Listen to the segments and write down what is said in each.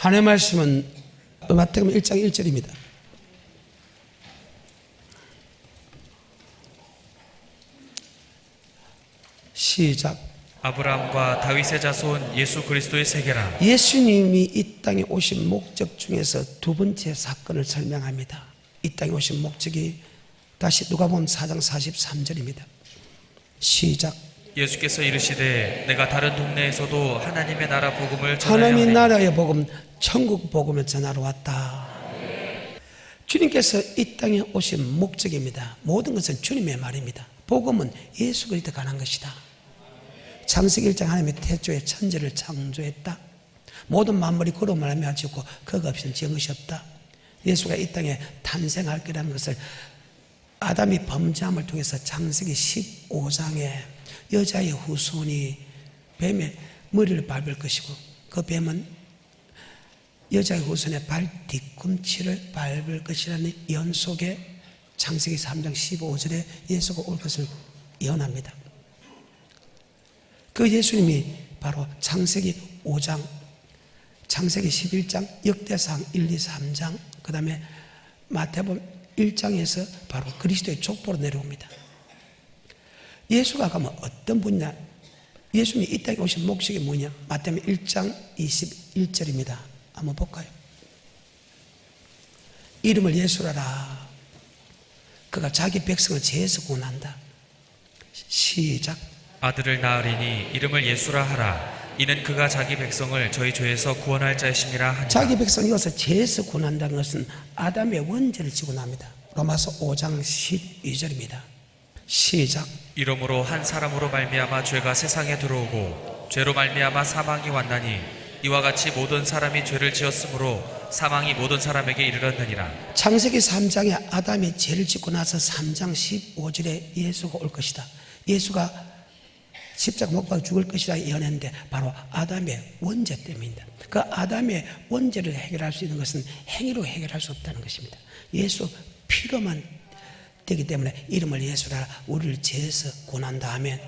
하나님의 말씀은 마태복음 1장 1절입니다. 시작. 아브라함과 다윗의 자손 예수 그리스도의 세계라. 예수님이 이 땅에 오신 목적 중에서 두 번째 사건을 설명합니다. 이 땅에 오신 목적이 다시 누가복음 4장 43절입니다. 시작. 예수께서 이르시되 내가 다른 동네에서도 하나님의 나라 복음을 전하려 하나님의 하니 나라의 복음, 천국 복음을 전하러 왔다. 주님께서 이 땅에 오신 목적입니다. 모든 것은 주님의 말입니다. 복음은 예수 그리스도에 관한 것이다. 창세기 1장 하나님의 태초에 천지를 창조했다. 모든 만물이 그로 말미암아 지었고 그가 없이는 지은 것이 없다. 예수가 이 땅에 탄생할 거라는 것을 아담이 범죄함을 통해서 창세기 15장에 여자의 후손이 뱀의 머리를 밟을 것이고 그 뱀은 여자의 후손의 발 뒤꿈치를 밟을 것이라는 예언 속에 창세기 3장 15절에 예수가 올 것을 예언합니다. 그 예수님이 바로 창세기 5장, 창세기 11장, 역대상 1, 2, 3장, 그 다음에 마태복음 1장에서 바로 그리스도의 족보로 내려옵니다. 예수가 가면 어떤 분이냐? 예수님이 이 땅에 오신 목적이 뭐냐? 마태복음 1장 21절입니다. 한번 볼까요? 이름을 예수라라. 그가 자기 백성을 죄에서 구원한다. 시작. 아들을 낳으리니 이름을 예수라 하라. 이는 그가 자기 백성을 저희 죄에서 구원할 자이심이라 하니라. 자기 백성이 와서 죄에서 구원한다는 것은 아담의 원죄를 지고 납니다. 로마서 5장 12절입니다. 시작. 이러므로 한 사람으로 말미암아 죄가 세상에 들어오고 죄로 말미암아 사망이 왔나니 이와 같이 모든 사람이 죄를 지었으므로 사망이 모든 사람에게 이르렀느니라. 창세기 3장에 아담이 죄를 짓고 나서 3장 15절에 예수가 올 것이다. 예수가 십자가 못 박아 죽을 것이라 예언했는데 바로 아담의 원죄 때문입니다. 그 아담의 원죄를 해결할 수 있는 것은 행위로 해결할 수 없다는 것입니다. 예수 피로만 되기 때문에 이름을 예수라. 우리를 죄에서 구원한다 하면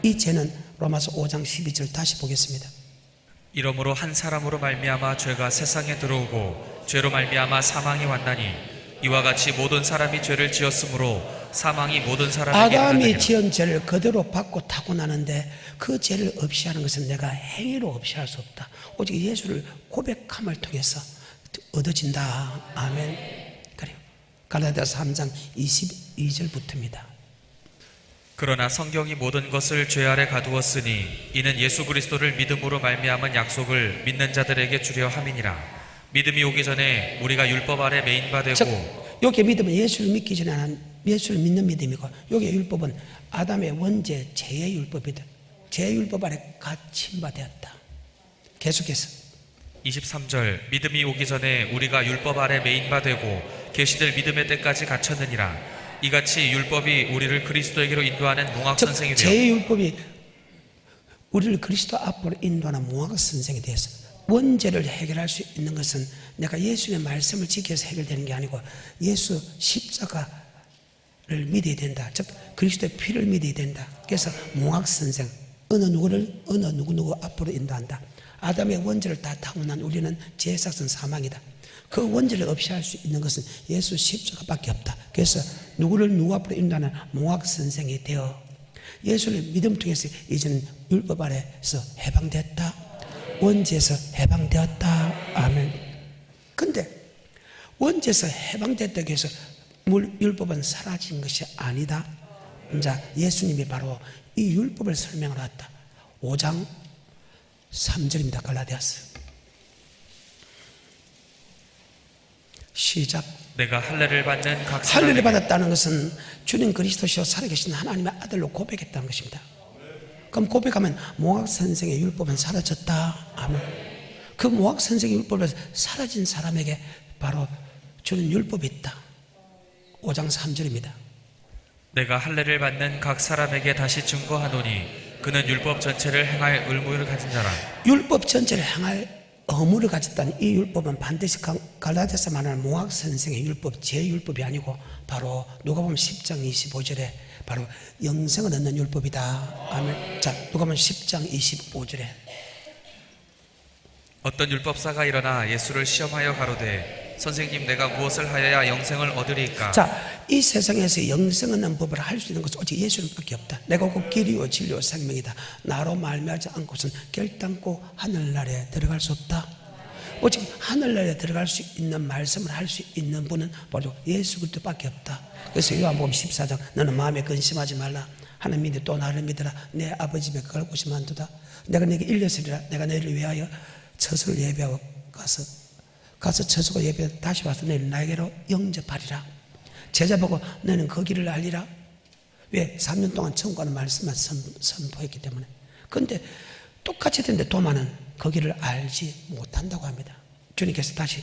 이 죄는 로마서 5장 12절 다시 보겠습니다. 이러므로 한 사람으로 말미암아 죄가 세상에 들어오고 죄로 말미암아 사망이 왔나니 이와 같이 모든 사람이 죄를 지었으므로 사망이 모든 사람에게 아담이 이르렀느니라. 지은 죄를 그대로 받고 타고나는데 그 죄를 없이 하는 것은 내가 행위로 없이 할 수 없다. 오직 예수를 고백함을 통해서 얻어진다. 아멘. 그래요. 갈라디아서 3장 22절부터입니다. 그러나 성경이 모든 것을 죄 아래 가두었으니 이는 예수 그리스도를 믿음으로 말미암은 약속을 믿는 자들에게 주려 함이니라. 믿음이 오기 전에 우리가 율법 아래 매인 바 되고 여기 믿음은 예수를 믿기 전에 하는 예수를 믿는 믿음이고 여기 율법은 아담의 원죄 죄의 율법이다. 죄의 율법 아래 갇힌 바 되었다. 계속해서 23절 믿음이 오기 전에 우리가 율법 아래 매인 바 되고 계시될 믿음의 때까지 갇혔느니라. 이같이 율법이 우리를 그리스도에게로 인도하는 몽학 선생이 되어 죄의 율법이 우리를 그리스도 앞으로 인도하는 몽학 선생이 되어서 원죄를 해결할 수 있는 것은 내가 예수의 말씀을 지켜서 해결되는 게 아니고 예수 십자가를 믿어야 된다. 즉 그리스도의 피를 믿어야 된다. 그래서 몽학 선생 어느 누구 앞으로 인도한다. 아담의 원죄를 다 타고난 우리는 죄의 삭은 사망이다. 그 원죄를 없이 할 수 있는 것은 예수 십자가밖에 없다. 그래서 누구 앞으로 인도하는 몽학 선생이 되어 예수를 믿음 통해서 이제는 율법 아래서 해방됐다. 원죄에서 해방되었다. 아멘. 근데 원죄에서 해방됐다고 해서 율법은 사라진 것이 아니다. 자, 예수님이 바로 이 율법을 설명하러 왔다. 5장 3절입니다. 갈라디아서. 시작. 내가 할례를 받는 각 할례를 사람에게 받았다는 것은 주님 그리스도시여 살아계신 하나님의 아들로 고백했다는 것입니다. 그럼 고백하면 몽학 선생의 율법은 사라졌다. 아멘. 그 몽학 선생의 율법에서 사라진 사람에게 바로 주는 율법이 있다. 5장 3절입니다. 내가 할례를 받는 각 사람에게 다시 증거하노니 그는 율법 전체를 행할 의무를 가진 자라. 율법 전체를 행할 의무를 가졌다는 이 율법은 반드시 갈라디아서 말하는 몽학 선생의 율법, 제 율법이 아니고 바로 누가복음 10장 25절에 바로 영생을 얻는 율법이다. 아멘. 자, 누가복음 10장 25절에 어떤 율법사가 일어나 예수를 시험하여 가로되 선생님 내가 무엇을 하여야 영생을 얻으리이까? 자, 이 세상에서 영생 얻는 법을 할 수 있는 것은 오직 예수님밖에 없다. 내가 곧 길이요 진리요 생명이다. 나로 말미암지 않고선 결단코 하늘나라에 들어갈 수 없다. 오직 하늘나라에 들어갈 수 있는 말씀을 할 수 있는 분은 바로 예수 그리스도밖에 없다. 그래서 요한복음 14장 너는 마음에 근심하지 말라. 하나님 믿으 또 나를 믿으라. 내 아버지 집에 갈 곳이 많도다. 내가 너에게 일렀으리라. 내가 너희를 위하여 처소를 예비하고 가서 처소가 예비하고 다시 와서 너희를 나에게로 영접하리라. 제자 보고 너는 그 길을 알리라. 왜? 3년 동안 천국 가는 말씀만 선포했기 때문에. 그런데 똑같이 됐는데 도마는 그 길을 알지 못한다고 합니다. 주님께서 다시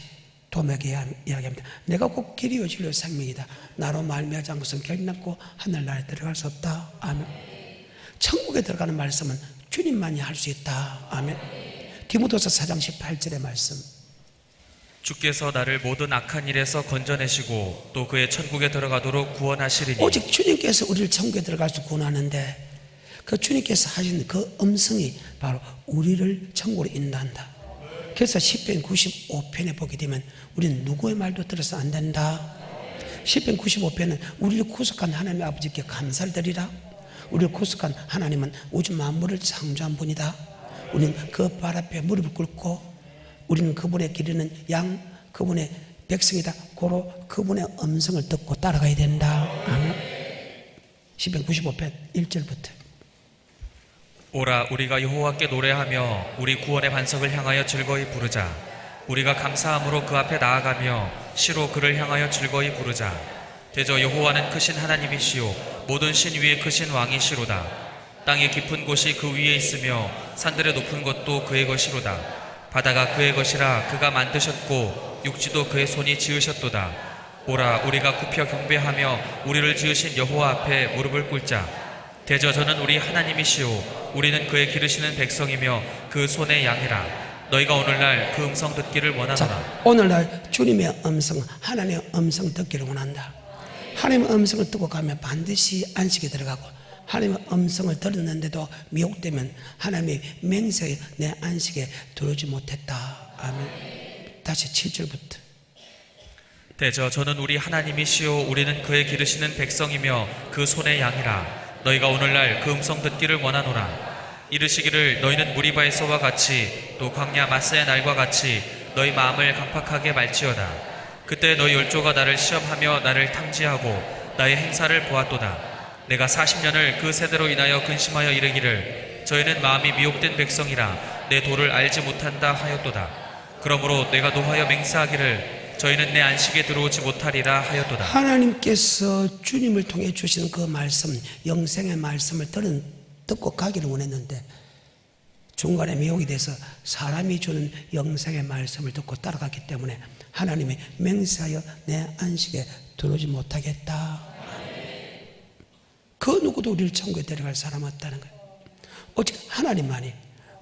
도마에게 이야기합니다. 내가 곧 길이요 진리요 생명이다. 나로 말미암지 않고선 결코 하늘나라에 들어갈 수 없다. 아멘. 천국에 들어가는 말씀은 주님만이 할 수 있다. 아멘. 디모데후서 4장 18절의 말씀. 주께서 나를 모든 악한 일에서 건져내시고 또 그의 천국에 들어가도록 구원하시리니. 오직 주님께서 우리를 천국에 들어갈 수 구원하는데 그 주님께서 하신 그 음성이 바로 우리를 천국으로 인도한다. 그래서 시편 95편에 보게 되면 우리는 누구의 말도 들어서 안 된다. 시편 95편은 우리를 구속한 하나님의 아버지께 감사를 드리라. 우리를 구속한 하나님은 우주 만물을 창조한 분이다. 우리는 그 발 앞에 무릎을 꿇고 우리는 그분의 기르는 양, 그분의 백성이다. 고로 그분의 음성을 듣고 따라가야 된다. 아멘. 시편 95편 1절부터. 오라 우리가 여호와께 노래하며 우리 구원의 반석을 향하여 즐거이 부르자. 우리가 감사함으로 그 앞에 나아가며 시로 그를 향하여 즐거이 부르자. 대저 여호와는 크신 하나님이시요 모든 신 위에 크신 왕이시로다. 땅의 깊은 곳이 그 위에 있으며 산들의 높은 것도 그의 것이로다. 바다가 그의 것이라 그가 만드셨고 육지도 그의 손이 지으셨도다. 오라 우리가 굽혀 경배하며 우리를 지으신 여호와 앞에 무릎을 꿇자. 대저 저는 우리 하나님이시오 우리는 그의 기르시는 백성이며 그 손의 양이라. 너희가 오늘날 그 음성 듣기를 원하노라. 자, 오늘날 주님의 음성, 하나님의 음성 듣기를 원한다. 하나님의 음성을 듣고 가면 반드시 안식에 들어가고, 하나님의 음성을 들었는데도 미혹되면 하나님의 맹세에 내 안식에 들어오지 못했다. 아멘. 다시 7절부터. 대저 저는 우리 하나님이시오 우리는 그의 기르시는 백성이며 그 손의 양이라. 너희가 오늘날 그 음성 듣기를 원하노라. 이르시기를 너희는 무리바에서와 같이 또 광야 마사의 날과 같이 너희 마음을 강팍하게 말지어다. 그때 너희 열조가 나를 시험하며 나를 탐지하고 나의 행사를 보았도다. 내가 40년을 그 세대로 인하여 근심하여 이르기를 저희는 마음이 미혹된 백성이라 내 도를 알지 못한다 하였도다. 그러므로 내가 노하여 맹세하기를 저희는 내 안식에 들어오지 못하리라 하였도다. 하나님께서 주님을 통해 주시는 그 말씀, 영생의 말씀을 듣고 가기를 원했는데 중간에 미혹이 돼서 사람이 주는 영생의 말씀을 듣고 따라갔기 때문에 하나님이 맹세하여 내 안식에 들어오지 못하겠다. 그 누구도 우리를 천국에 데려갈 사람 없다는 거예요. 오직 하나님만이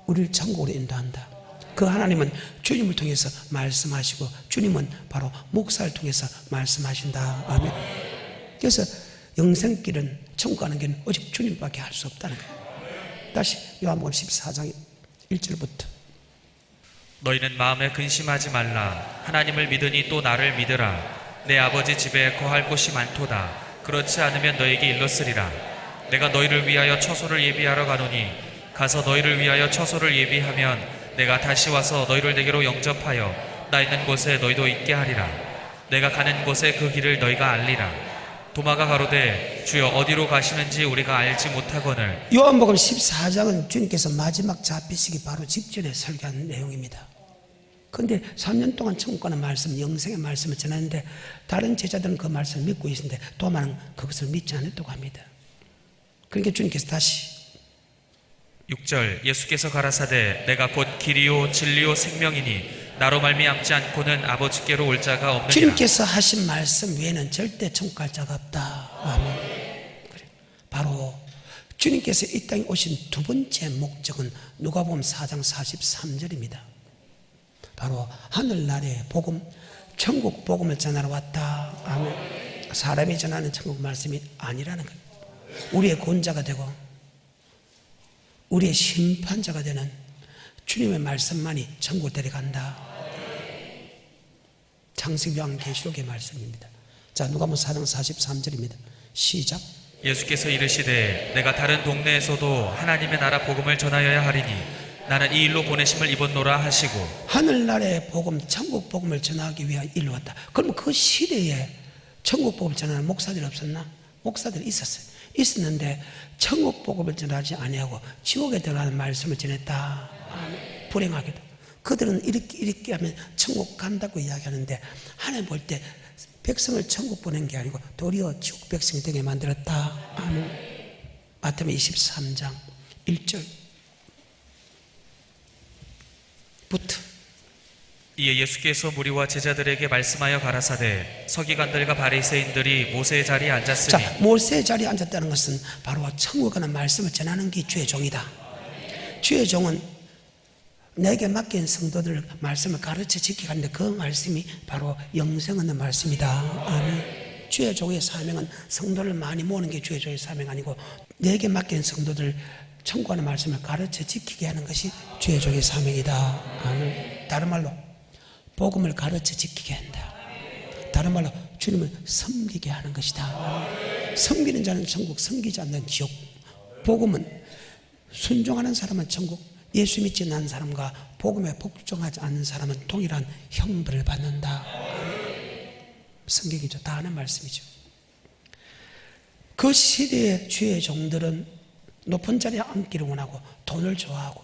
우리를 천국으로 인도한다. 그 하나님은 주님을 통해서 말씀하시고 주님은 바로 목사를 통해서 말씀하신다. 아멘. 그래서 영생길은, 천국 가는 길은 오직 주님밖에 할 수 없다는 거예요. 다시 요한복음 14장 1절부터. 너희는 마음에 근심하지 말라. 하나님을 믿으니 또 나를 믿으라. 내 아버지 집에 거할 곳이 많도다. 그렇지 않으면 너에게 일렀으리라. 내가 너희를 위하여 처소를 예비하러 가노니 가서 너희를 위하여 처소를 예비하면 내가 다시 와서 너희를 내게로 영접하여 나 있는 곳에 너희도 있게 하리라. 내가 가는 곳에 그 길을 너희가 알리라. 도마가 가로되 주여 어디로 가시는지 우리가 알지 못하거늘. 요한복음 14장은 주님께서 마지막 잡히시기 바로 직전에 설교한 내용입니다. 그런데 3년 동안 천국 가는 말씀, 영생의 말씀을 전하는데 다른 제자들은 그 말씀을 믿고 있는데 도마는 그것을 믿지 않았다고 합니다. 그러니까 주님께서 다시 6절 예수께서 가라사대 내가 곧 길이요 진리요 생명이니 나로 말미암지 않고는 아버지께로 올 자가 없느니라. 주님께서 하신 말씀 외에는 절대 천국 갈 자가 없다. 아멘. 그래. 바로 주님께서 이 땅에 오신 두 번째 목적은 누가복음 4장 43절입니다. 바로 하늘나라의 복음, 천국 복음을 전하러 왔다. 아멘. 사람이 전하는 천국 말씀이 아니라는 거예요. 우리의 권자가 되고 우리의 심판자가 되는 주님의 말씀만이 천국 데려간다. 창세기 요한계시록의 말씀입니다. 자, 누가복음 4장 43절입니다. 시작. 예수께서 이르시되 내가 다른 동네에서도 하나님의 나라 복음을 전하여야 하리니 나는 이 일로 보내심을 입었노라 하시고, 하늘나라의 복음, 천국 복음을 전하기 위하여 일로 왔다. 그러면 그 시대에 천국 복음을 전하는 목사들이 없었나? 목사들이 있었어요. 있었는데 천국 복음을 전하지 아니하고 지옥에 들어가는 말씀을 전했다. 불행하게도 그들은 이렇게 하면 천국 간다고 이야기하는데, 하나님 볼 때 백성을 천국 보낸 게 아니고 도리어 지옥 백성이 되게 만들었다. 아멘. 마태복음 23장 1절 부터. 이에 예수께서 무리와 제자들에게 말씀하여 가라사대 서기관들과 바리새인들이 모세의 자리에 앉았으니. 자, 모세의 자리에 앉았다는 것은 바로 천국 가는 말씀을 전하는 게 주의 종이다. 주의 종은 내게 맡긴 성도들 말씀을 가르쳐 지키게 하는데 그 말씀이 바로 영생 얻는 말씀이다. 아멘. 주의 종의 사명은 성도를 많이 모으는 게 주의 종의 사명 아니고, 내게 맡긴 성도들 천국하는 말씀을 가르쳐 지키게 하는 것이 주의 종의 사명이다. 아멘. 다른 말로 복음을 가르쳐 지키게 한다. 다른 말로 주님을 섬기게 하는 것이다. 아멘. 섬기는 자는 천국, 섬기지 않는 지옥. 복음은 순종하는 사람은 천국, 예수 믿지 않는 사람과 복음에 복종하지 않는 사람은 동일한 형벌을 받는다. 성경이죠. 다 하는 말씀이죠. 그 시대의 주의 종들은 높은 자리에 앉기를 원하고 돈을 좋아하고,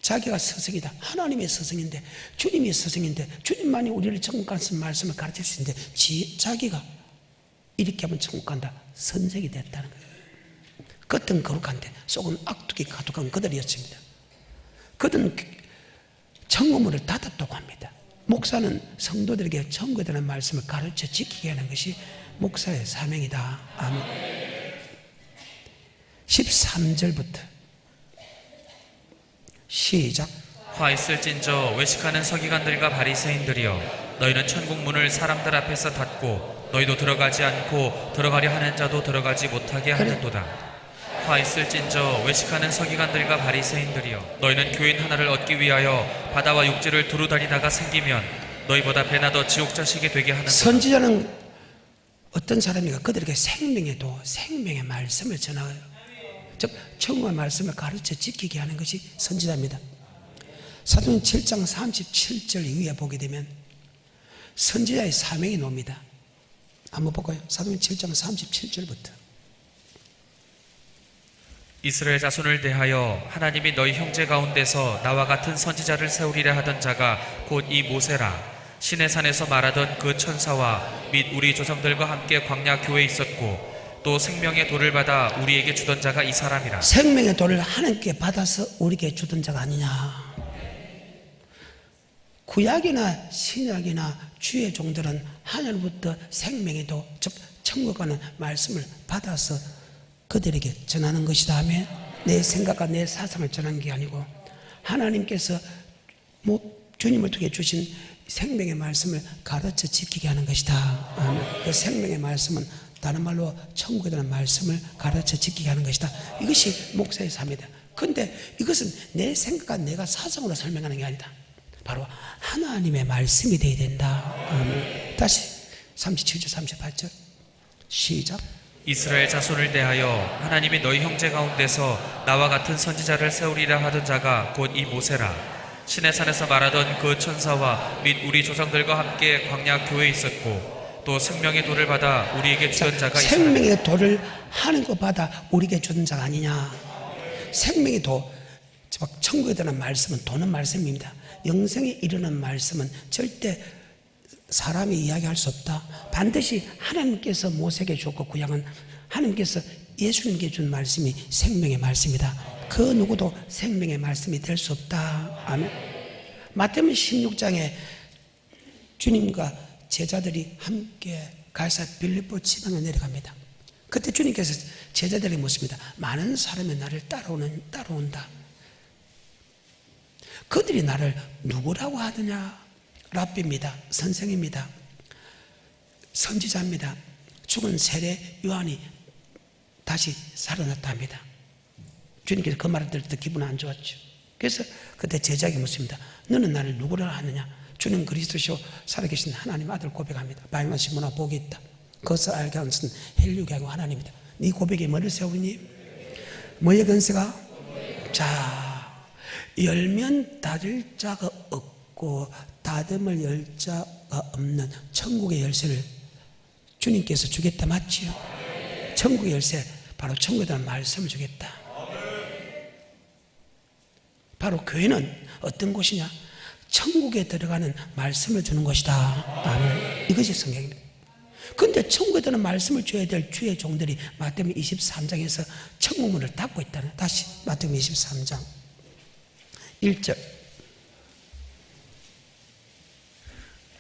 자기가 스승이다, 하나님의 스승인데, 주님이 스승인데, 주님만이 우리를 천국 가는 말씀을 가르칠 수 있는데 자기가 이렇게 하면 천국 간다, 선생이 됐다는 거예요. 겉은 거룩한데 속은 악독이 가득한 그들이었습니다. 그들은 청음을 닫았다고 합니다. 목사는 성도들에게 천국에 대한 말씀을 가르쳐 지키게 하는 것이 목사의 사명이다. 아멘. 13절부터 시작. 화 있을진저 외식하는 서기관들과 바리새인들이여, 너희는 천국 문을 사람들 앞에서 닫고 너희도 들어가지 않고 들어가려 하는 자도 들어가지 못하게 하는도다. 화 있을진저 외식하는 서기관들과 바리새인들이여, 너희는 교인 하나를 얻기 위하여 바다와 육지를 두루 다니다가 생기면 너희보다 배나 더 지옥 자식이 되게 하는도다. 선지자는 어떤 사람이가 그들에게 생명의 말씀을 전하여, 즉 천국의 말씀을 가르쳐 지키게 하는 것이 선지자입니다. 사도행 7장 37절 이후에 보게 되면 선지자의 사명이 나옵니다. 한번 볼까요? 사도행 7장 37절부터. 이스라엘 자손을 대하여 하나님이 너희 형제 가운데서 나와 같은 선지자를 세우리라 하던 자가 곧 이 모세라. 시내 산에서 말하던 그 천사와 및 우리 조상들과 함께 광야 교회에 있었고, 또 생명의 돌을 받아 우리에게 주던 자가 이 사람이라. 생명의 돌을 하나님께 받아서 우리에게 주던 자가 아니냐. 구약이나 신약이나 주의 종들은 하늘부터 생명의 돌, 즉 천국 가는 말씀을 받아서 그들에게 전하는 것이다 하면, 내 생각과 내 사상을 전하는 게 아니고 하나님께서 주님을 통해 주신 생명의 말씀을 가르쳐 지키게 하는 것이다. 그 생명의 말씀은 다른 말로 천국에 대한 말씀을 가르쳐 지키게 하는 것이다. 이것이 목사의 삶이다. 그런데 이것은 내 생각과 내가 사상으로 설명하는 게 아니다. 바로 하나님의 말씀이 되어야 된다. 다시 37절 38절 시작. 이스라엘 자손을 대하여 하나님이 너희 형제 가운데서 나와 같은 선지자를 세우리라 하던 자가 곧 이 모세라. 시내 산에서 말하던 그 천사와 및 우리 조상들과 함께 광야 교회에 있었고, 또 생명의 돌을 받아 우리에게 주던 자가 이 사람이라. 생명의 돌을 하나님께 받아 우리에게 주던 자가 아니냐. 생명의 돌, 천국에 대한 말씀은 도는 말씀입니다. 영생에 이르는 말씀은 절대 사람이 이야기할 수 없다. 반드시 하나님께서 모세에게 주었고, 구약은 하나님께서 예수님께 준 말씀이 생명의 말씀이다. 그 누구도 생명의 말씀이 될 수 없다. 아멘. 마태복음 16장에 주님과 제자들이 함께 갈사 빌립보 지방에 내려갑니다. 그때 주님께서 제자들에게 묻습니다. 많은 사람이 나를 따라온다. 그들이 나를 누구라고 하느냐? 랍비입니다. 선생입니다. 선지자입니다. 죽은 세례 요한이 다시 살아났다 합니다. 주님께서 그 말을 들을 때 기분 안 좋았죠. 그래서 그때 제자에게 묻습니다. 너는 나를 누구라 하느냐? 주는 그리스도시요 살아계신 하나님 아들 고백합니다. 바울과 시몬아 복이 있다. 그것을 알게 하는 것은 헬류게 하고 하나님이다. 네 고백에 뭐를 세우니? 뭐의 권세가? 자, 열면 닫을 자가 없고 닫음을 열 자가 없는 천국의 열쇠를 주님께서 주겠다. 맞지요? 천국의 열쇠, 바로 천국에 대한 말씀을 주겠다. 바로 교회는 어떤 곳이냐? 천국에 들어가는 말씀을 주는 것이다. 아멘. 이것이 성경입니다. 그런데 천국에 들어가는 말씀을 줘야 될 주의 종들이 마태복음 23장에서 천국문을 닫고 있다는. 다시 마태복음 23장 1절.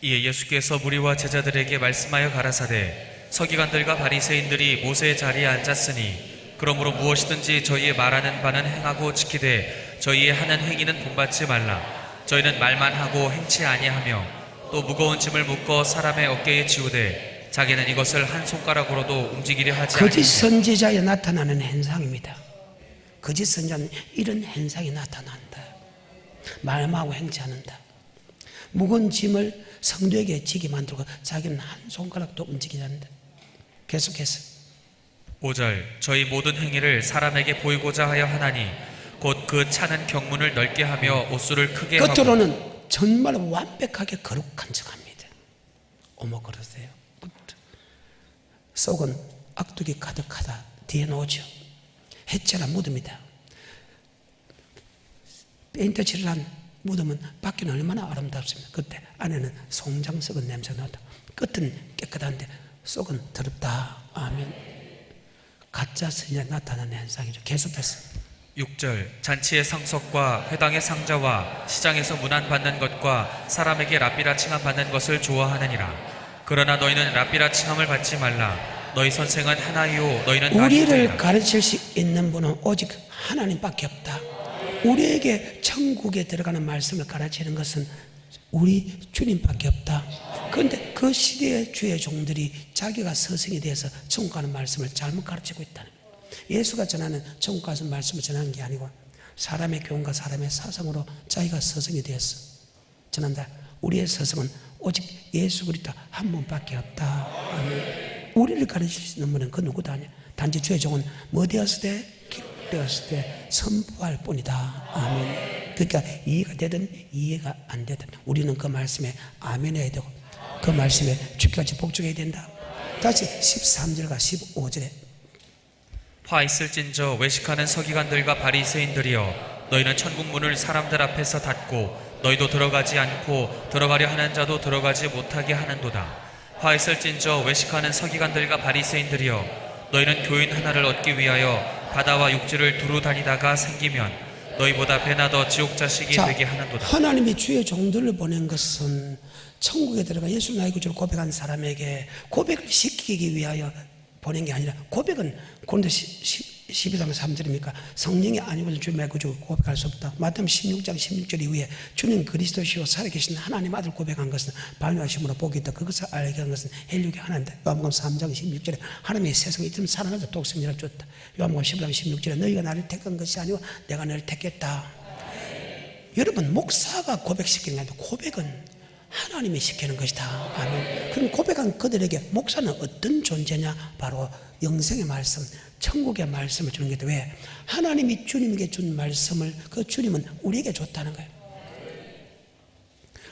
이에 예수께서 무리와 제자들에게 말씀하여 가라사대 서기관들과 바리새인들이 모세의 자리에 앉았으니 그러므로 무엇이든지 저희의 말하는 바는 행하고 지키되 저희의 하는 행위는 본받지 말라. 저희는 말만 하고 행치 아니하며 또 무거운 짐을 묶어 사람의 어깨에 지우되 자기는 이것을 한 손가락으로도 움직이려 하지 거짓 아니하며. 선지자에 나타나는 현상입니다. 거짓 선지자는 이런 현상이 나타난다. 말하고 행치 않는다. 무거운 짐을 성도에게 지게 만들고 자기는 한 손가락도 움직이지 않는다. 계속해서 5절 저희 모든 행위를 사람에게 보이고자 하여 하나니 곧 그 차는 경문을 넓게 하며 옷수를 크게 하고 겉으로는 정말 완벽하게 거룩한 척합니다. 어머 그러세요. 속은 악독이 가득하다. 뒤에 나오죠. 해체라 무덤이다. 페인트 칠을 한 무덤은 밖에는 얼마나 아름답습니까? 그때 안에는 송장 썩은 냄새가 나다. 끝은 깨끗한데 속은 더럽다. 아멘. 가짜 선지자 나타나는 현상이죠. 계속해서 6절 잔치의 상석과 회당의 상자와 시장에서 문안받는 것과 사람에게 랍비라 칭함 받는 것을 좋아하느니라. 그러나 너희는 랍비라 칭함을 받지 말라. 너희 선생은 하나이요 너희는 많이 우리를 되리라. 가르칠 수 있는 분은 오직 하나님밖에 없다. 우리에게 천국에 들어가는 말씀을 가르치는 것은 우리 주님밖에 없다. 그런데 그 시대의 주의 종들이 자기가 스승이 돼서 천국 가는 말씀을 잘못 가르치고 있다는 거예요. 예수가 전하는 천국 가는 말씀을 전하는 게 아니고 사람의 교훈과 사람의 사상으로 자기가 스승이 되어서 전한다. 우리의 스승은 오직 예수 그리스도 한 분밖에 없다. 아멘. 우리를 가르칠 수 있는 분은 그 누구도 아니야. 단지 주의 종은 뭐 되었을 때? 기록되었을 때 선포할 뿐이다. 아멘. 그러니까 이해가 되든 이해가 안 되든 우리는 그 말씀에 아멘 해야 되고 그 말씀에 주까지 복종해야 된다. 다시 13절과 15절에 화 있을진저 외식하는 서기관들과 바리새인들이여 너희는 천국 문을 사람들 앞에서 닫고 너희도 들어가지 않고 들어가려 하는 자도 들어가지 못하게 하는도다. 화 있을진저 외식하는 서기관들과 바리새인들이여 너희는 교인 하나를 얻기 위하여 바다와 육지를 두루 다니다가 생기면 너희보다 배나 더 지옥 자식이 되게 하는도다. 하나님이 주의 종들을 보낸 것은 천국에 들어가 예수 나의 구주를 고백한 사람에게 고백을 시키기 위하여 보낸 게 아니라 고백은 고린도 12장 3절입니까? 성령이 아니고는 주의 나의 구주 고백할 수 없다. 마태복음 16장 16절 이후에 주님 그리스도시요 살아계신 하나님 아들 고백한 것은 바울과 시몬아 복이 있다. 그것을 알게 한 것은 헬류게 하나님이다. 요한복음 3장 16절에 하나님의 세상에 이처럼 사랑하자 독생자를 줬다. 요한복음 15장 16절에 너희가 나를 택한 것이 아니고 내가 너를 택했다. 여러분 목사가 고백시키는 게 아니라 고백은 하나님이 시키는 것이다. 아멘. 그럼 고백한 그들에게 목사는 어떤 존재냐? 바로 영생의 말씀, 천국의 말씀을 주는 게 왜? 하나님이 주님에게 준 말씀을 그 주님은 우리에게 줬다는 거예요.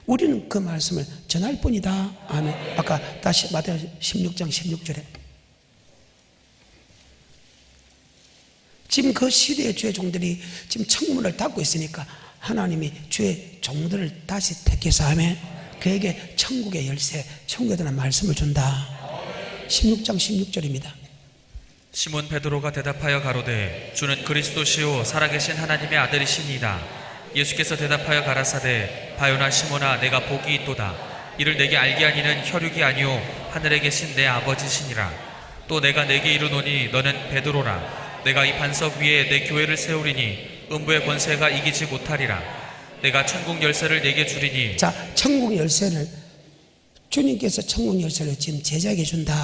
우리는 그 말씀을 전할 뿐이다. 아멘. 아까 다시 마태복음 16장 16절에 지금 그 시대의 주의 종들이 지금 천국문을 닫고 있으니까 하나님이 주의 종들을 다시 택해서 하면 그에게 천국의 열쇠, 천국에 대한 말씀을 준다. 16장 16절입니다. 시몬 베드로가 대답하여 가로되 주는 그리스도시요 살아계신 하나님의 아들이시니이다. 예수께서 대답하여 가라사대 바요나 시몬아 내가 복이 있도다. 이를 내게 알게 하니는 혈육이 아니요 하늘에 계신 내 아버지시니라. 또 내가 내게 이르노니 너는 베드로라. 내가 이 반석 위에 내 교회를 세우리니 음부의 권세가 이기지 못하리라. 내가 천국 열쇠를 내게 주리니. 자, 천국 열쇠를 주님께서 천국 열쇠를 지금 제자에게 준다.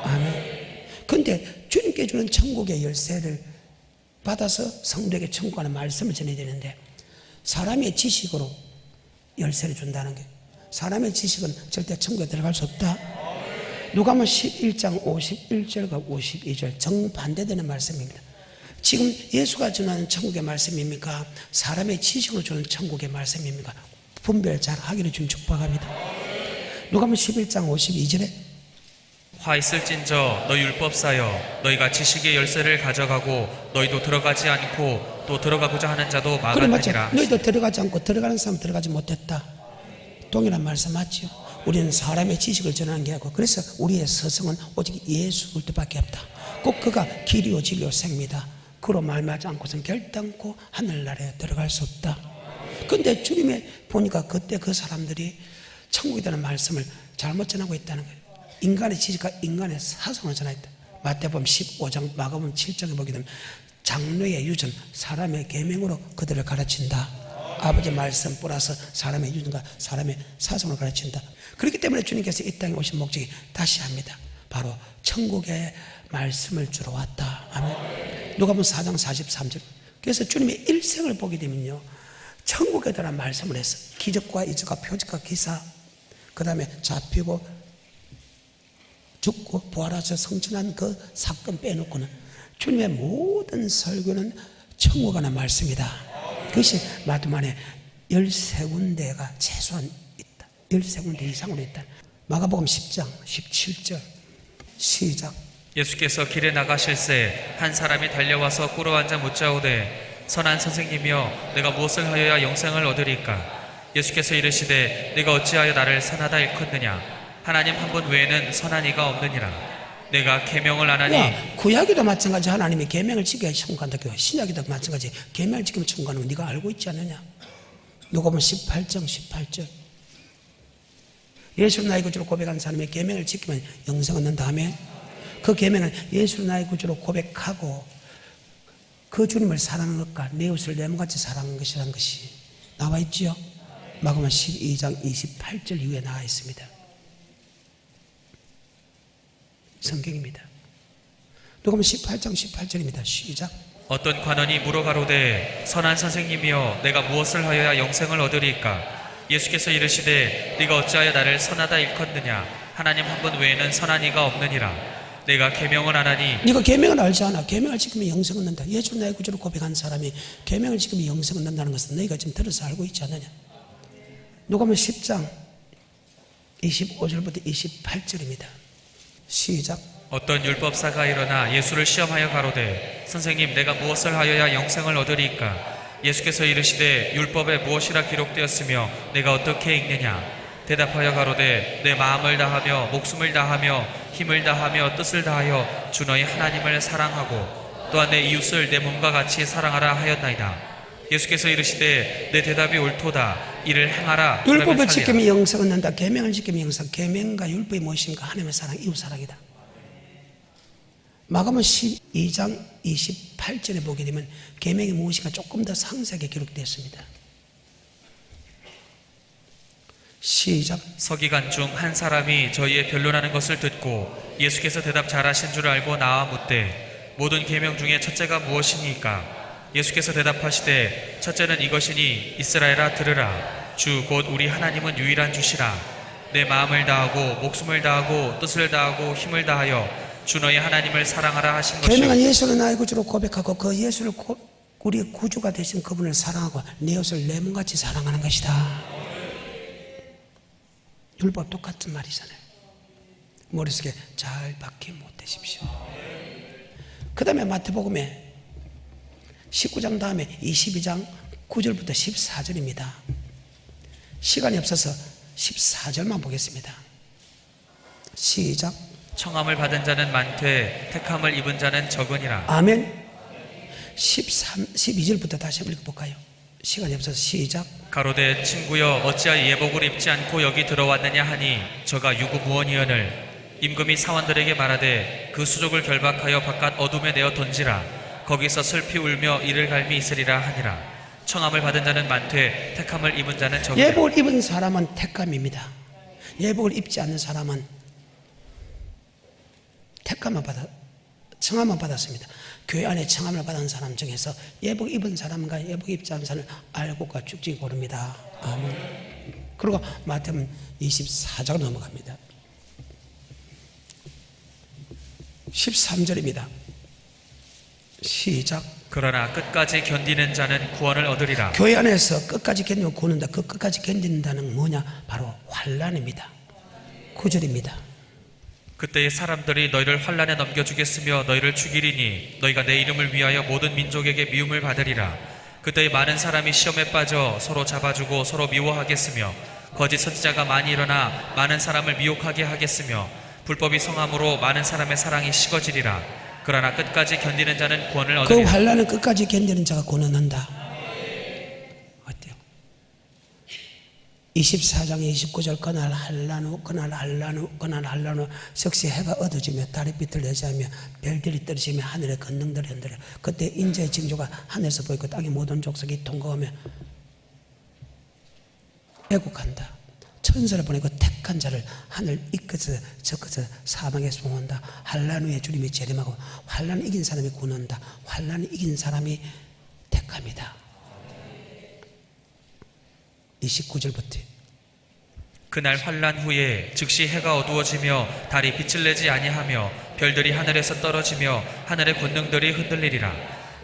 아멘. 근데 주님께 주는 천국의 열쇠를 받아서 성도에게 천국 가는 말씀을 전해야 되는데 사람의 지식으로 열쇠를 준다는 게, 사람의 지식은 절대 천국에 들어갈 수 없다. 누가복음 11장 51절과 52절 정반대되는 말씀입니다. 지금 예수가 전하는 천국의 말씀입니까? 사람의 지식으로 주는 천국의 말씀입니까? 분별 잘 하기를 주님 축복합니다. 누가복음 11장 52절에 화 있을진저 너 율법사여 너희가 지식의 열쇠를 가져가고 너희도 들어가지 않고 또 들어가고자 하는 자도 그래 맞죠? 막았느니라. 너희도 들어가지 않고 들어가는 사람 들어가지 못했다. 동일한 말씀 맞죠? 우리는 사람의 지식을 전하는 게 아니고, 그래서 우리의 서성은 오직 예수 그리스도밖에 없다. 꼭 그가 길이요 진리요 생미다. 그로 말하지 않고선 결단코 하늘나라에 들어갈 수 없다. 근데 주님의 보니까 그때 그 사람들이 천국이라는 말씀을 잘못 전하고 있다는 거예요. 인간의 지식과 인간의 사상을 전하였다. 마태복음 15장 마가복음 7장에 보게 되면 장로의 유전 사람의 계명으로 그들을 가르친다. 아버지 말씀 플러스 사람의 유전과 사람의 사상을 가르친다. 그렇기 때문에 주님께서 이 땅에 오신 목적이 다시 합니다. 바로 천국의 말씀을 주러 왔다. 아멘. 누가복음 4장 43절. 그래서 주님의 일생을 보게 되면요, 천국에 대한 말씀을 했어. 기적과 이적과 표적과 기사, 그 다음에 잡히고 죽고 부활하셔 성천한 그 사건 빼놓고는 주님의 모든 설교는 천국 관한 말씀이다. 그것이 마두만에 13군데가 최소한 있다. 13군데 이상으로 있다. 마가복음 10장 17절 시작. 예수께서 길에 나가실새 한 사람이 달려와서 꿇어 앉아 묻자오되 선한 선생님이여 내가 무엇을 하여야 영생을 얻으리까? 예수께서 이르시되 네가 어찌하여 나를 선하다 일컫느냐? 하나님 한 분 외에는 선한 이가 없느니라. 내가 계명을 안 하니. 야, 구약에도 마찬가지 하나님이 계명을 지켜야 천국 간다. 신약에도 마찬가지 계명을 지키면 천국 가는 거 네가 알고 있지 않느냐? 누가복음 18장 18절. 예수를 나의 구주로 고백한 사람의 계명을 지키면 영생 얻는 다음에 그 계명은 예수를 나의 구주로 고백하고 그 주님을 사랑하는 것과 내 이웃을 내 몸같이 사랑하는 것이라는 것이 나와 있지요. 마가복음 12장 28절 이후에 나와 있습니다. 성경입니다. 누가복음 18장 18절입니다. 시작. 어떤 관원이 물어가로되 선한 선생님이여 내가 무엇을 하여야 영생을 얻으리까? 예수께서 이르시되 네가 어찌하여 나를 선하다 일컫느냐? 하나님 한 분 외에는 선한 이가 없느니라. 내가 계명을 안 하니. 네가 계명을 알지 않아? 계명을 지키면 영생 얻는다. 예수 나의 구주로 고백한 사람이 계명을 지키면 영생 얻는다는 것은 너희가 지금 들어서 알고 있지 않느냐? 누가복음 10장 25절부터 28절입니다. 시작. 어떤 율법사가 일어나 예수를 시험하여 가로되 선생님 내가 무엇을 하여야 영생을 얻으리까? 예수께서 이르시되 율법에 무엇이라 기록되었으며 내가 어떻게 읽느냐? 대답하여 가로되 내 마음을 다하며 목숨을 다하며 힘을 다하며 뜻을 다하여 주 너희 하나님을 사랑하고 또한 내 이웃을 내 몸과 같이 사랑하라 하였나이다. 예수께서 이르시되 내 대답이 옳도다. 이를 행하라. 율법을 지키면 영생 얻는다. 계명을 지키면 영생. 계명과 율법이 무엇인가? 하나님의 사랑, 이웃 사랑이다. 마가복음 12장 28절에 보게 되면 계명이 무엇인가 조금 더 상세하게 기록되어 있습니다. 시작. 서기관 중 한 사람이 저희의 변론하는 것을 듣고 예수께서 대답 잘하신 줄 알고 나와 묻되 모든 계명 중에 첫째가 무엇이니까? 예수께서 대답하시되 첫째는 이것이니 이스라엘아 들으라. 주 곧 우리 하나님은 유일한 주시라. 내 마음을 다하고 목숨을 다하고 뜻을 다하고 힘을 다하여 주 너희 하나님을 사랑하라 하신 것이요. 계명은 예수를 나의 구주로 고백하고 그 예수를 우리의 구주가 되신 그분을 사랑하고 내 이웃을 내 몸같이 사랑하는 것이다. 율법 똑같은 말이잖아요. 머릿속에 잘 박히 못하십시오. 그 다음에 마태복음에 19장 다음에 22장 9절부터 14절입니다. 시간이 없어서 14절만 보겠습니다. 시작. 청함을 받은 자는 많되 택함을 입은 자는 적으니라. 아멘. 12절부터 다시 한번 읽어볼까요? 시간이 없어서 시작. 가로되 친구여 어찌하여 예복을 입지 않고 여기 들어왔느냐 하니 저가 유구무원이언을 임금이 사원들에게 말하되 그 수족을 결박하여 바깥 어둠에 내어 던지라. 거기서 슬피 울며 이를 갈미 있으리라 하니라. 청함을 받은 자는 많되 택함을 입은 자는 적으니라. 예복을 입은 사람은 택감입니다. 예복을 입지 않는 사람은 택감만 받아 청함을 받았습니다. 교회 안에 청함을 받은 사람 중에서 예복 입은 사람과 예복 입지 않은 사람을 알고가 쭉쭉 고릅니다. 아멘. 그리고 마태복음 24장으로 넘어갑니다. 13절입니다. 시작. 그러나 끝까지 견디는 자는 구원을 얻으리라. 교회 안에서 끝까지 견디면 구원한다. 그 끝까지 견딘다는 뭐냐? 바로 환난입니다. 9절입니다. 그때의 사람들이 너희를 환난에 넘겨주겠으며 너희를 죽이리니 너희가 내 이름을 위하여 모든 민족에게 미움을 받으리라. 그때의 많은 사람이 시험에 빠져 서로 잡아주고 서로 미워하겠으며 거짓 선지자가 많이 일어나 많은 사람을 미혹하게 하겠으며 불법이 성함으로 많은 사람의 사랑이 식어지리라. 그러나 끝까지 견디는 자는 구원을 그 얻으리라. 환난을 끝까지 견디는 자가 구원한다. 어때요? 24장 29절 그날 한란후 그날 한란후 그날 한란후 석시 해가 어두지며 달이 빛을 내지 않으며 별들이 떨어지며 하늘의 권능들이 흔들려. 그때 인자의 징조가 하늘에서 보이고 땅의 모든 족속이 통곡하며 애국한다. 천사를 보내고 택한 자를 하늘 이끝에서 저끝에서 사방에서 보온다. 환난 후에 주님이 재림하고 환난을 이긴 사람이 구원한다. 환난을 이긴 사람이 택합니다. 29절부터 그날 환난 후에 즉시 해가 어두워지며 달이 빛을 내지 아니하며 별들이 하늘에서 떨어지며 하늘의 권능들이 흔들리리라.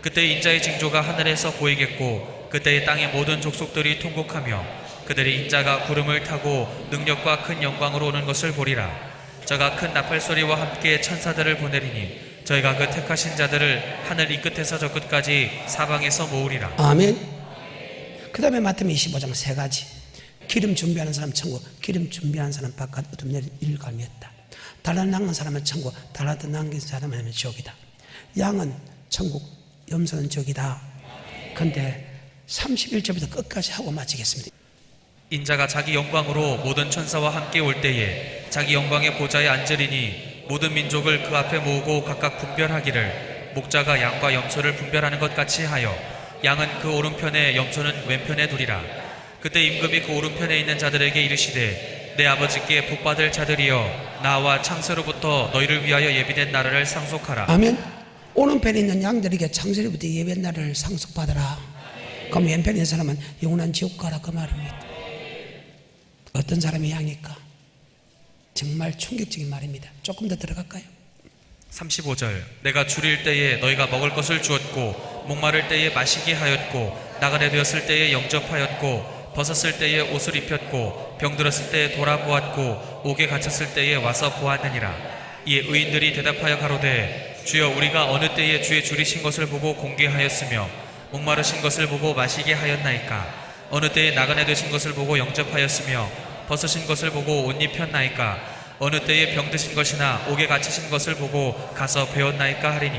그때 인자의 징조가 하늘에서 보이겠고 그때의 땅의 모든 족속들이 통곡하며 그들이 인자가 구름을 타고 능력과 큰 영광으로 오는 것을 보리라. 저가 큰 나팔 소리와 함께 천사들을 보내리니 저희가 그 택하신 자들을 하늘 이 끝에서 저 끝까지 사방에서 모으리라. 아멘. 그 다음에 마태복음 25장 세 가지. 기름 준비하는 사람 천국, 기름 준비하는 사람 바깥 어둠 내릴 일감이었다. 달란트 남긴 사람은 천국, 달란트 남긴 사람은 지옥이다. 양은 천국, 염소는 지옥이다. 그런데 31절부터 끝까지 하고 마치겠습니다. 인자가 자기 영광으로 모든 천사와 함께 올 때에 자기 영광의 보좌에 앉으리니 모든 민족을 그 앞에 모으고 각각 분별하기를 목자가 양과 염소를 분별하는 것 같이 하여 양은 그 오른편에 염소는 왼편에 두리라. 그때 임금이 그 오른편에 있는 자들에게 이르시되 내 아버지께 복받을 자들이여 나와 창세로부터 너희를 위하여 예비된 나라를 상속하라. 아멘. 오른편에 있는 양들에게 창세로부터 예비된 나라를 상속받아라. 그럼 왼편에 있는 사람은 영원한 지옥 가라 그 말입니다. 어떤 사람이 양일까? 정말 충격적인 말입니다. 조금 더 들어갈까요? 35절 내가 줄일 때에 너희가 먹을 것을 주었고 목마를 때에 마시게 하였고 나그네 되었을 때에 영접하였고 벗었을 때에 옷을 입혔고 병들었을 때에 돌아보았고 옥에 갇혔을 때에 와서 보았느니라. 이에 의인들이 대답하여 가로되 주여 우리가 어느 때에 주의 줄이신 것을 보고 공개하였으며 목마르신 것을 보고 마시게 하였나이까. 어느 때에 나그네 되신 것을 보고 영접하였으며 벗으신 것을 보고 옷 입혔나이까. 어느 때에 병드신 것이나 옥에 갇히신 것을 보고 가서 배웠나이까 하리니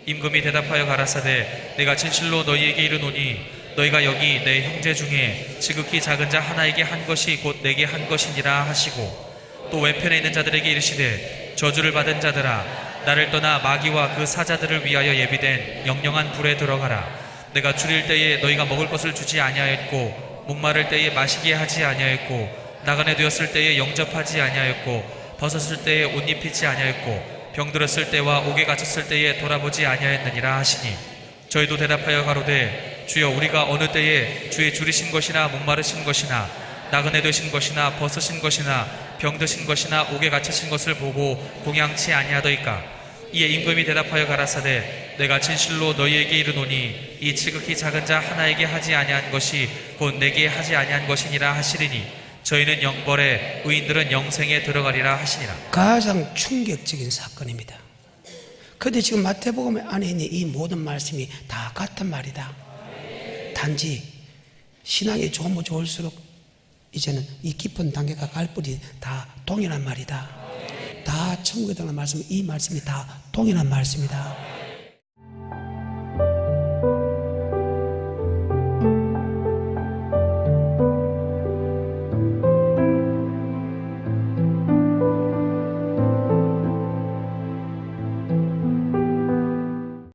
임금이 대답하여 가라사대 내가 진실로 너희에게 이르노니 너희가 여기 내 형제 중에 지극히 작은 자 하나에게 한 것이 곧 내게 한 것이니라 하시고 또 왼편에 있는 자들에게 이르시되 저주를 받은 자들아 나를 떠나 마귀와 그 사자들을 위하여 예비된 영영한 불에 들어가라. 내가 줄일 때에 너희가 먹을 것을 주지 아니하였고 목마를 때에 마시게 하지 아니하였고 나그네 되었을 때에 영접하지 아니하였고 벗었을 때에 옷 입히지 아니하였고 병들었을 때와 옥에 갇혔을 때에 돌아보지 아니하였느니라 하시니 저희도 대답하여 가로되 주여 우리가 어느 때에 주의 줄이신 것이나 목마르신 것이나 나그네 되신 것이나 벗으신 것이나 병드신 것이나 옥에 갇히신 것을 보고 공양치 아니하더이까. 이에 임금이 대답하여 가라사대 내가 진실로 너희에게 이르노니 이 지극히 작은 자 하나에게 하지 아니한 것이 곧 내게 하지 아니한 것이니라 하시리니 저희는 영벌에 의인들은 영생에 들어가리라 하시니라. 가장 충격적인 사건입니다. 그런데 지금 마태복음 안에 있는 이 모든 말씀이 다 같은 말이다. 단지 신앙이 좋으면 좋을수록 이제는 이 깊은 단계가 갈 뿌리 다 동일한 말이다. 다 천국에 들어가는 말씀, 이 말씀이 다 동일한 말씀이다.